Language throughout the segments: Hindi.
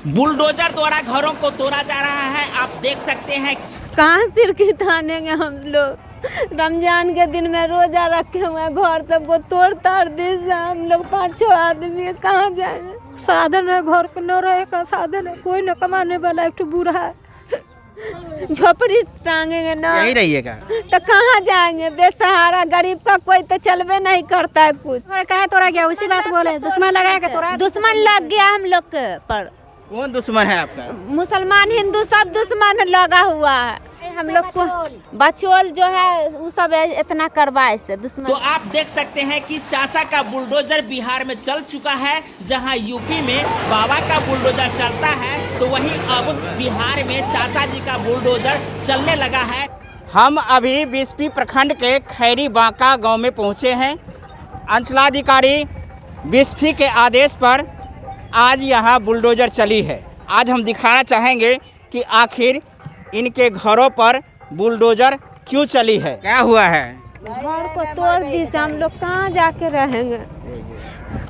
बुलडोजर द्वारा घरों को तोड़ा जा रहा है। आप देख सकते हैं। कहाँ सिर की तानेंगे हम लोग। रमजान के दिन में रोजा रखे हुए हैं, घर सबको तोड़ ताड़ दी। हम लोग 5-6 आदमी है, कहाँ जाएंगे। साधन है, घर को न रहे का साधन है, कोई न कमाने वाला, एक बूढ़ा है। झोपड़ी टांगेंगे ना, यही रहिएगा तो कहाँ जाएंगे। बेसहारा गरीब का कोई तो चलवे नहीं करता है कुछ। कहा तोड़ा गया, उसी बात बोले, दुश्मन लगाया के तोड़ा। दुश्मन लग गया हम लोग के पर। कौन दुश्मन है आपका? मुसलमान हिंदू सब दुश्मन लगा हुआ है। हम लोग को बचोल जो है वो सब इतना करवाए से दुश्मन। तो आप देख सकते हैं कि चाचा का बुलडोजर बिहार में चल चुका है। जहां यूपी में बाबा का बुलडोजर चलता है, तो वहीं अब बिहार में चाचा जी का बुलडोजर चलने लगा है। हम अभी बिस्फी प्रखंड के खैरी बांका गांव में पहुंचे हैं। अंचलाधिकारी बिस्फी के आदेश पर आज यहां बुलडोजर चली है। आज हम दिखाना चाहेंगे कि आखिर इनके घरों पर बुलडोजर क्यों चली है, क्या हुआ है। घर को तोड़ दी से हम लोग कहाँ जाके रहेंगे,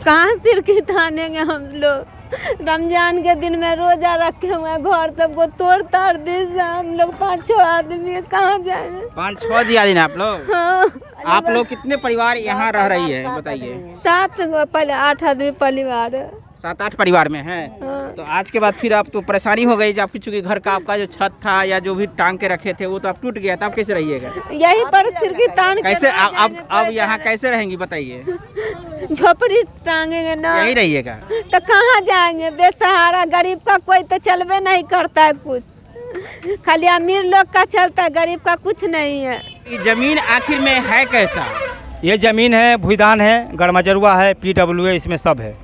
कहाँ सिर की तानेंगे हम लोग। रमजान के दिन में रोजा रखे हुए हैं, घर सबको तोड़ ताड़ दी से हम लोग 5-6 आदमी है, कहाँ जाएंगे। 5-6 दिया दिन आप लोग। हाँ। आप लोग कितने परिवार यहाँ रह रही है बताइए? 7-8 आदमी परिवार है। 7-8 परिवार में है। हाँ। तो आज के बाद फिर आप तो परेशानी हो गई, जब चूंकि घर का आपका जो छत था या जो भी टांग के रखे थे वो तो अब टूट गया, तब कैसे रहिएगा? यही पर सिर की तान कैसे अब यहाँ कैसे रहेंगी बताइए? झोपड़ी टांगेंगे ना, यही रहिएगा तो कहाँ जाएंगे। बेसहारा गरीब का कोई तो चलवे नहीं करता है कुछ। खाली अमीर लोग का चलता है, गरीब का कुछ नहीं है। ये जमीन आखिर में है कैसा? ये ज़मीन है, भूदान है, गड़मजरुआ है, PWA इसमें सब है।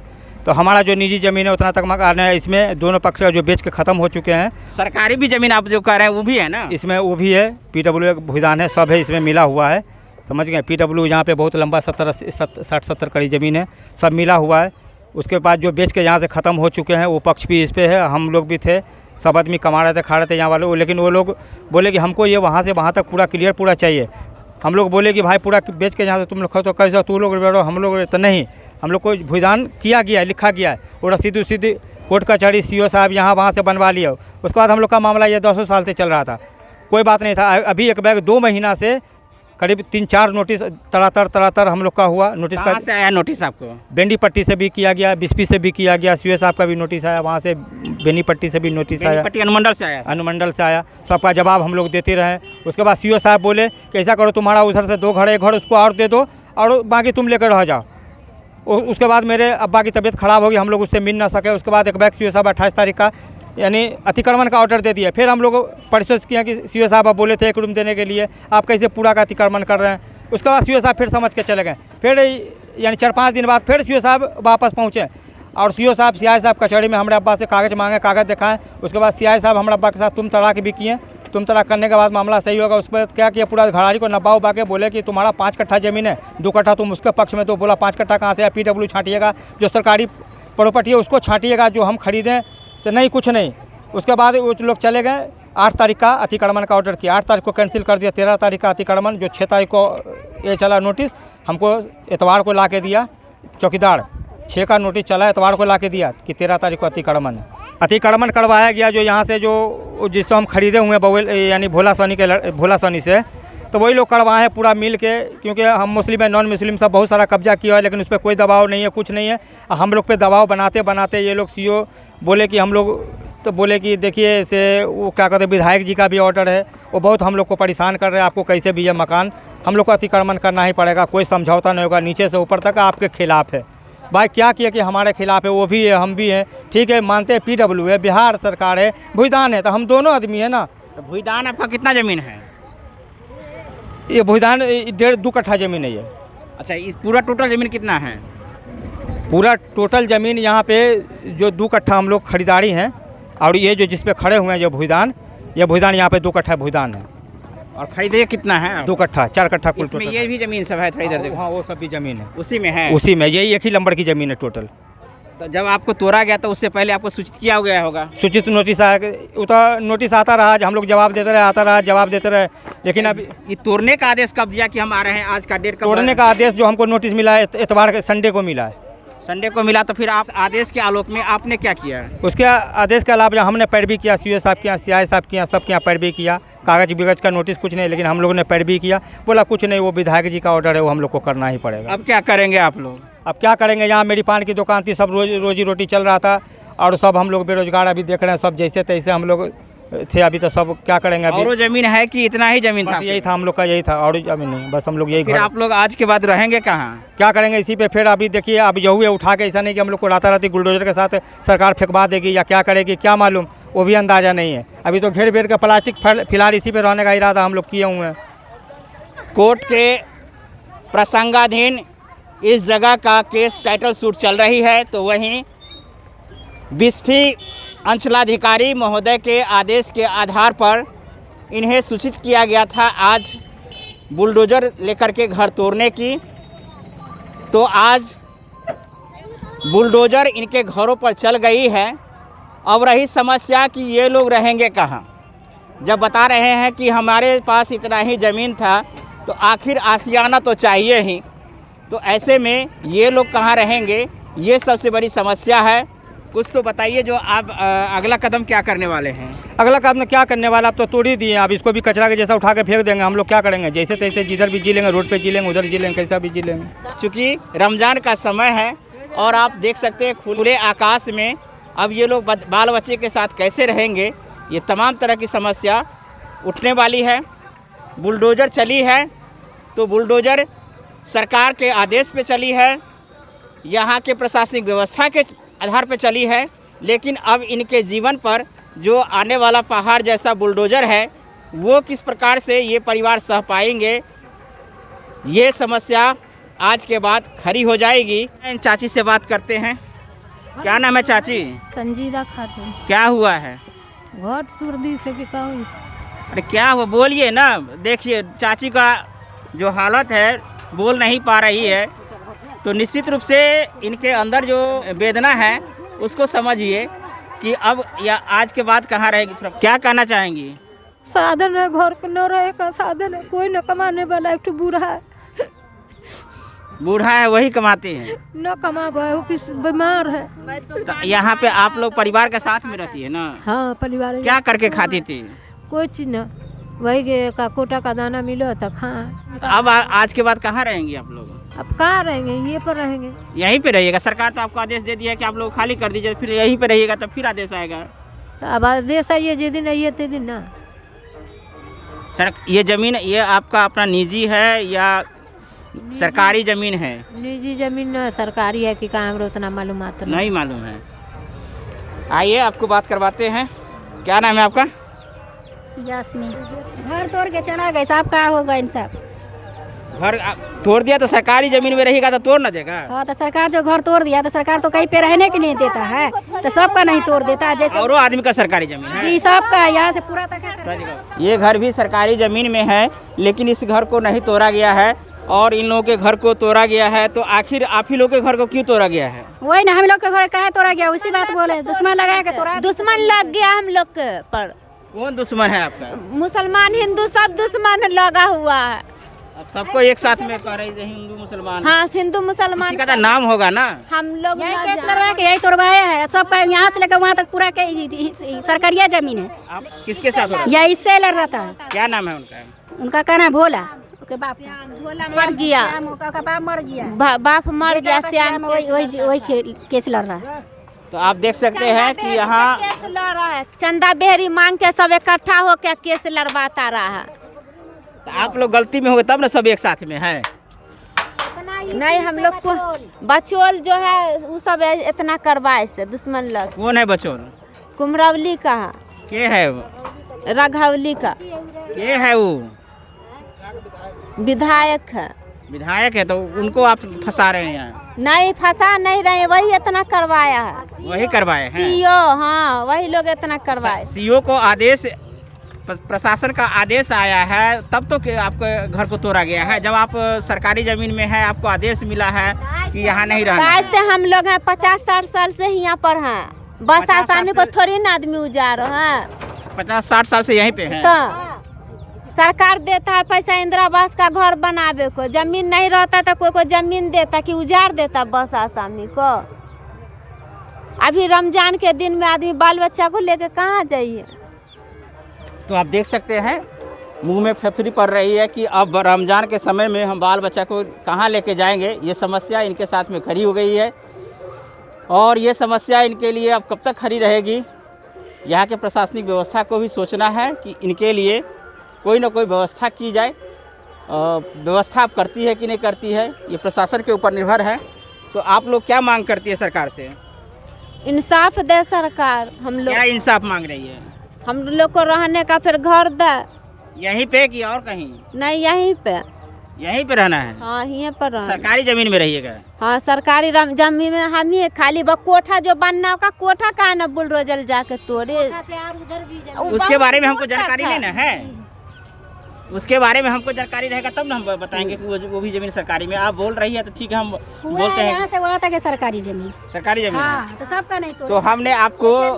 तो हमारा जो निजी ज़मीन है उतना तक मकान है। इसमें दोनों पक्ष जो बेच के ख़त्म हो चुके हैं। सरकारी भी जमीन आप जो कह रहे हैं वो भी है ना? इसमें वो भी है, PWA भूदान है, सब है, इसमें मिला हुआ है। समझ गए? PW यहाँ पे बहुत लंबा 60-70 कड़ी ज़मीन है, सब मिला हुआ है। उसके बाद जो बेच के यहाँ से ख़त्म हो चुके हैं वो पक्ष भी इस पर है। हम लोग भी थे, सब आदमी कमा रहे थे, खा रहे थे यहाँ वाले। लेकिन वो लोग बोले कि हमको ये वहाँ से वहाँ तक पूरा क्लियर पूरा चाहिए। हम लोग बोले कि भाई पूरा बेच के यहाँ से तुम लोग खाओ, तो कैसे तू लोग बैठो, हम लोग तो नहीं। हम लोग को भूदान किया गया है, लिखा गया है। वो रसीद सीधी कोर्ट कचहरी CO साहब यहाँ वहाँ से बनवा लिया। उसके बाद हम लोग का मामला ये 10 साल से चल रहा था, कोई बात नहीं था। अभी एक बैग 2 महीना से करीब 3-4 नोटिस तड़ातर हम लोग का हुआ। नोटिस कहाँ से आया नोटिस आपको? बेंडी पट्टी से भी किया गया, बिस्फी से भी किया गया, CO साहब का भी नोटिस आया, वहाँ से बेनी पट्टी से भी नोटिस आया, अनुमंडल से आया। अनुमंडल से आया। सबका जवाब हम लोग देते रहे। उसके बाद CO साहब बोले कि ऐसा करो, तुम्हारा उधर से 2 घर है, 1 घर उसको और दे दो और बाकी तुम लेकर रह जाओ। उसके बाद मेरे अब्बा की तबीयत ख़राब हो गई, हम लोग उससे मिल ना सके। उसके बाद एक बैग CO साहब 28 तारीख का यानी अतिक्रमण का ऑर्डर दे दिया। फिर हम लोग परिशोध किया कि CO साहब आप बोले थे 1 रूम देने के लिए, आप कैसे पूरा का अतिक्रमण कर रहे हैं। उसके बाद CO साहब फिर समझ के चले गए। फिर यानी 4-5 दिन बाद फिर CO साहब वापस पहुँचे और CO साहब CI साहब कचहरी में हमारे अब्बा से कागज़ मांगे, कागज़ दिखाएं। उसके बाद CI साहब हमारे अब्बा के साथ तुम तड़ाक भी किए। तुम तड़ाक करने के बाद मामला सही होगा। उस पर क्या किया, पूरा घराड़ी को नब्बा उबा के बोले कि तुम्हारा 5 कट्ठा ज़मीन है, 2 कट्ठा तुम उसके पक्ष में। तो बोला 5 कट्ठा कहाँ से है, PW छांटिएगा, जो सरकारी प्रॉपर्टी है उसको छांटिएगा, जो हम खरीदें। तो नहीं, कुछ नहीं। उसके बाद वो लोग चले गए। 8 तारीख का अतिक्रमण का ऑर्डर किया, 8 तारीख को कैंसिल कर दिया। 13 तारीख का अतिक्रमण, जो 6 तारीख को ये चला नोटिस, हमको इतवार को ला के दिया चौकीदार। 6 का नोटिस चला, इतवार को ला के दिया कि 13 तारीख को अतिक्रमण है। अतिक्रमण करवाया गया जो यहाँ से जो जिससे हम खरीदे हुए बवेल यानी भोला सोनी से, तो वही लोग करवाए हैं पूरा मिल के। क्योंकि हम मुस्लिम है, नॉन मुस्लिम सब बहुत सारा कब्जा किया है, लेकिन उस पर कोई दबाव नहीं है, कुछ नहीं है। हम लोग पे दबाव बनाते ये लोग CO बोले कि हम लोग तो बोले कि देखिए से वो क्या कहते हैं, विधायक जी का भी ऑर्डर है, वो बहुत हम लोग को परेशान कर रहे हैं। आपको कैसे भी ये मकान हम लोग को अतिक्रमण करना ही पड़ेगा, कोई समझौता नहीं होगा, नीचे से ऊपर तक आपके खिलाफ है। भाई क्या किया कि हमारे खिलाफ है, वो भी है, हम भी हैं। ठीक है, मानते हैं PW है, बिहार सरकार है, भूदान है, तो हम दोनों आदमी है ना। तो भूदान आपका कितना ज़मीन है? ये भूदान 1.5-2 कट्ठा ज़मीन है ये। अच्छा, इस पूरा टोटल ज़मीन कितना है? पूरा टोटल ज़मीन यहाँ पे जो 2 कट्ठा हम लोग खरीदारी हैं, और ये जो जिस पे खड़े हुए हैं जो भूदान, ये भूदान यहाँ पे 2 कट्ठा भूदान है। और खरीदे कितना है? 2 कट्ठा 4 कट्ठा कुल इसमें टोटल। ये भी ज़मीन सब है थोड़ा इधर देखो। हाँ, वो सब भी ज़मीन है, उसी में है। उसी में यही एक ही नंबर की ज़मीन है टोटल। तो जब आपको तोड़ा गया तो उससे पहले आपको सूचित किया गया होगा? सूचित नोटिस आया, उतना नोटिस आता रहा, हम लोग जवाब देते रहे, आता रहा, जवाब देते रहे। लेकिन अब ये तोड़ने का आदेश कब दिया कि हम आ रहे हैं, आज का डेट कब? तोड़ने का आदेश जो हमको नोटिस मिला है इतवार के संडे को मिला है। संडे को मिला, तो फिर आप आदेश के आलोक में आपने क्या किया? उसके आदेश के अलावा हमने पैरवी किया, सीओ साहब के यहाँ, सीआई साहब के यहाँ, सबके यहाँ पैरवी किया। कागज बिगज का नोटिस कुछ नहीं, लेकिन हम लोगों ने पैरवी किया। बोला कुछ नहीं, वो विधायक जी का ऑर्डर है, वो हम लोग को करना ही पड़ेगा। अब क्या करेंगे आप लोग? अब क्या करेंगे, यहाँ मेरी पान की दुकान थी, सब रोजी रोटी चल रहा था, और सब हम लोग बेरोजगार अभी देख रहे हैं, सब जैसे तैसे हम लोग थे अभी। तो सब क्या करेंगे अभी? और जमीन है कि इतना ही जमीन था? यही था हम लोग का, यही था, और जमीन नहीं, बस हम लोग यही। फिर आप लोग आज के बाद रहेंगे कहाँ? क्या करेंगे इसी पे? फिर अभी देखिए, अभी जो हुए उठा के, ऐसा नहीं कि हम लोग को राताराती बुलडोजर के साथ सरकार फेंकवा देगी या क्या करेगी, क्या मालूम, वो भी अंदाजा नहीं है। अभी तो घेर बेर का प्लास्टिक फिलहाल इसी पे रहने का इरादा हम लोग किए हुए हैं। कोर्ट के प्रसंगाधीन इस जगह का केस टाइटल सूट चल रही है, तो वहीं बिस्फी अंचलाधिकारी महोदय के आदेश के आधार पर इन्हें सूचित किया गया था आज बुलडोज़र लेकर के घर तोड़ने की। तो आज बुलडोज़र इनके घरों पर चल गई है। अब रही समस्या कि ये लोग रहेंगे कहाँ। जब बता रहे हैं कि हमारे पास इतना ही ज़मीन था, तो आखिर आशियाना तो चाहिए ही, तो ऐसे में ये लोग कहाँ रहेंगे, ये सबसे बड़ी समस्या है। कुछ तो बताइए, जो आप अगला कदम क्या करने वाले हैं? अगला कदम क्या करने वाला, आप तो तोड़ ही दिए, अब इसको भी कचरा के जैसा उठा के फेंक देंगे। हम लोग क्या करेंगे, जैसे तैसे जिधर भी जी लेंगे, रोड पे जी लेंगे, उधर जी लेंगे, कैसा भी जी लेंगे। चूँकि रमज़ान का समय है और आप देख सकते हैं खुले आकाश में अब ये लोग बाल बच्चे के साथ कैसे रहेंगे, ये तमाम तरह की समस्या उठने वाली है। बुलडोज़र चली है तो बुलडोज़र सरकार के आदेश पे चली है, यहाँ के प्रशासनिक व्यवस्था के आधार पे चली है, लेकिन अब इनके जीवन पर जो आने वाला पहाड़ जैसा बुलडोज़र है, वो किस प्रकार से ये परिवार सह पाएंगे, ये समस्या आज के बाद खड़ी हो जाएगी। इन चाची से बात करते हैं। क्या नाम है चाची? संजीदा खातून। क्या हुआ है? घर तोड़ दी से कि कहूँ। अरे क्या हुआ, बोलिए ना। देखिए चाची का जो हालत है, बोल नहीं पा रही है, तो निश्चित रूप से इनके अंदर जो वेदना है उसको समझिए कि अब या आज के बाद कहाँ रहेगी। क्या कहना चाहेंगी? साधन है, घर के न रहे का साधन है, कोई न कमाने वाला। एक बूढ़ा है, बूढ़ा है, वही कमाते हैं, न कमा पाए, ऑफिस बीमार है। तो यहाँ पे आप लोग परिवार के साथ में रहती है ना? हाँ, परिवार। क्या करके खाती थी? कोई चीज न, वही का कोटा का दाना मिलो तो खाएं। अब आज के बाद कहाँ रहेंगे आप लोग? अब कहाँ रहेंगे, ये पर रहेंगे। यहीं पे रहिएगा? सरकार तो आपको आदेश दे दिया है कि आप लोग खाली कर दीजिए, फिर यहीं पे रहिएगा, तो फिर आदेश आएगा। तो अब आदेश आइए, जिस दिन आइए ते दिन ना। सर, ये ज़मीन ये आपका अपना निजी है या सरकारी ज़मीन है? निजी जमीन न सरकारी है कि कहाँ, हमरो उतना मालूमात नहीं मालूम है। आइए आपको बात करवाते हैं। क्या नाम है आपका? यास्मीन। घर तोड़ के चला गए, साहब क्या होगा इन सब? घर तोड़ दिया तो सरकारी ज़मीन में रहेगा तो तोड़ ना देगा? हाँ, तो सरकार जो घर तोड़ दिया तो सरकार तो कहीं पे रहने के लिए देता है, तो सबका नहीं तोड़ देता है। जैसे औरों आदमी का सरकारी ज़मीन है जी, सबका यहाँ से पूरा तक। ये घर भी सरकारी ज़मीन में है, लेकिन इस घर को नहीं तोड़ा गया है और इन लोगों के घर को तोड़ा गया है। तो आखिर आप ही लोग के घर को क्यों तोड़ा गया है? वही ना, हम लोग के घर कहाँ तोड़ा गया, उसी बात बोले। दुश्मन लगा के तोड़ा, दुश्मन लग गया हम लोग के पर। कौन दुश्मन है आपका? मुसलमान हिंदू सब दुश्मन लगा हुआ है। अब सबको एक साथ में कह रही है हिंदू मुसलमान। हाँ, हिंदू मुसलमान किसी का तो नाम होगा ना। हम लोग यही केस लड़वा के यही तोड़वाया है। सबका यहाँ से लेकर वहाँ तक पूरा सरकारिया जमीन है। आप किसके साथ हो रहा है? यह इससे लड़ रहा था। क्या नाम है उनका? उनका क्या नाम? भोला। उसके बाप मर गया, का बाप मर गया, बाप मर गया, श्याम वही केस लड़ रहा है। तो आप देख सकते हैं कि यहाँ केस लड़ रहा है। चंदा बेहरी मांग के सब इकट्ठा होकर केस लड़वाता रहा है। तो आप लोग गलती में हो गए तब ना सब एक साथ में है। नहीं, हम लोग को बचोल जो है वो सब इतना करवाए से दुश्मन लग। कौन है बचोल? कुमरवली का है, के है वो? रघौली का के है वो? विधायक है। विधायक है, तो उनको आप फंसा रहे हैं यहाँ? नहीं, फंसा नहीं रहे, वही इतना करवाया है। वही करवाए हैं सीओ। हाँ, वही लोग इतना करवाए। सीओ को आदेश, प्रशासन का आदेश आया है तब तो आपके घर को तोड़ा गया है। जब आप सरकारी ज़मीन में है, आपको आदेश मिला है कि यहाँ नहीं रहना है। कैसे हम लोग हैं 50-60 साल से यहाँ पर हैं, बस आसामी को थोड़ी ना आदमी उजाड़ है। 50-60 साल से यहीं पे हैं। तो सरकार देता है पैसा इंदिरा आवास का घर बनावे को, जमीन नहीं रहता तो कोई जमीन देता कि उजाड़ देता बस आसामी को। अभी रमजान के दिन में आदमी बाल बच्चा को लेके कहाँ जाइए। तो आप देख सकते हैं मुंह में फेफड़ी पड़ रही है कि अब रमज़ान के समय में हम बाल बच्चा को कहाँ लेके जाएंगे। ये समस्या इनके साथ में खड़ी हो गई है और ये समस्या इनके लिए अब कब तक खड़ी रहेगी। यहाँ के प्रशासनिक व्यवस्था को भी सोचना है कि इनके लिए कोई ना कोई व्यवस्था की जाए। व्यवस्था अब करती है कि नहीं करती है ये प्रशासन के ऊपर निर्भर है। तो आप लोग क्या मांग करती है सरकार से? इंसाफ दे सरकार। हम लोग क्या इंसाफ मांग रही है? हम लोग को रहने का फिर घर दे। यहीं पे कि और कहीं? नहीं, यहीं पे। यहीं पे रहना है? हाँ, यहीं पर रहना। सरकारी जमीन में रहिएगा? हाँ, सरकारी जमीन में हम ही खाली कोठा जो बनना का कोठा का है ना बुलडोजर जाके तोड़े। उसके बारे में हमको जानकारी नहीं ना है। उसके बारे में हमको जानकारी रहेगा तब ना हम बताएंगे कि वो भी जमीन सरकारी में। आप बोल रही है तो ठीक है, हम बोलते हैं यहाँ से बोला था कि सरकारी जमीन। सरकारी जमीन है। हाँ, तो सबका नहीं तो हमने आपको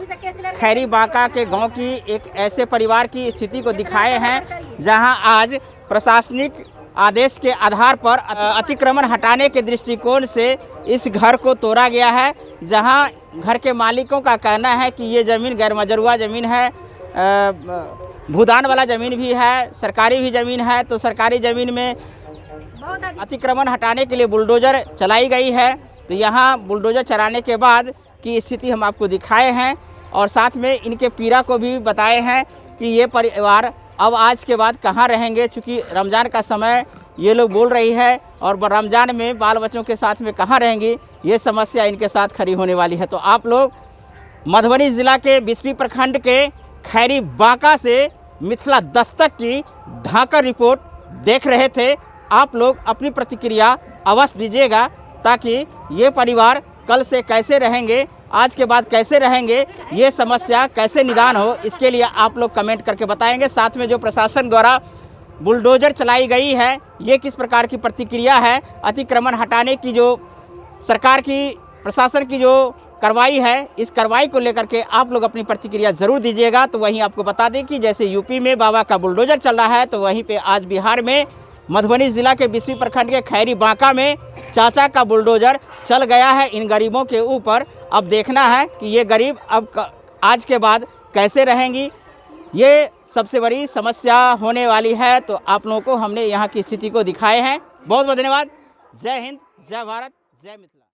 खैरी बांका के गांव की एक ऐसे परिवार की स्थिति को दिखाए हैं जहां आज प्रशासनिक आदेश के आधार पर अतिक्रमण हटाने के दृष्टिकोण से इस घर को तोड़ा गया है। जहां घर के मालिकों का कहना है कि ये ज़मीन गैर मजरूआ ज़मीन है, भूदान वाला ज़मीन भी है, सरकारी भी ज़मीन है। तो सरकारी ज़मीन में अतिक्रमण हटाने के लिए बुलडोज़र चलाई गई है। तो यहाँ बुलडोज़र चलाने के बाद की स्थिति हम आपको दिखाए हैं और साथ में इनके पीड़ा को भी बताए हैं कि ये परिवार अब आज के बाद कहाँ रहेंगे। चूँकि रमज़ान का समय ये लोग बोल रही है और रमज़ान में बाल बच्चों के साथ में कहाँ रहेंगी, ये समस्या इनके साथ खड़ी होने वाली है। तो आप लोग मधुबनी ज़िला के बिस्फी प्रखंड के खैरी बांका से मिथिला दस्तक की धाकर रिपोर्ट देख रहे थे। आप लोग अपनी प्रतिक्रिया अवश्य दीजिएगा ताकि ये परिवार कल से कैसे रहेंगे, आज के बाद कैसे रहेंगे, ये समस्या कैसे निदान हो, इसके लिए आप लोग कमेंट करके बताएंगे। साथ में जो प्रशासन द्वारा बुलडोज़र चलाई गई है ये किस प्रकार की प्रतिक्रिया है, अतिक्रमण हटाने की जो सरकार की प्रशासन की जो कार्रवाई है, इस कार्रवाई को लेकर के आप लोग अपनी प्रतिक्रिया ज़रूर दीजिएगा। तो वहीं आपको बता दें कि जैसे यूपी में बाबा का बुलडोज़र चल रहा है तो वहीं पे आज बिहार में मधुबनी ज़िला के बिस्फी प्रखंड के खैरी बांका में चाचा का बुलडोज़र चल गया है इन गरीबों के ऊपर। अब देखना है कि ये गरीब अब आज के बाद कैसे रहेंगी, ये सबसे बड़ी समस्या होने वाली है। तो आप लोगों को हमने यहाँ की स्थिति को दिखाए हैं। बहुत बहुत धन्यवाद। जय हिंद, जय भारत, जय मिथिला।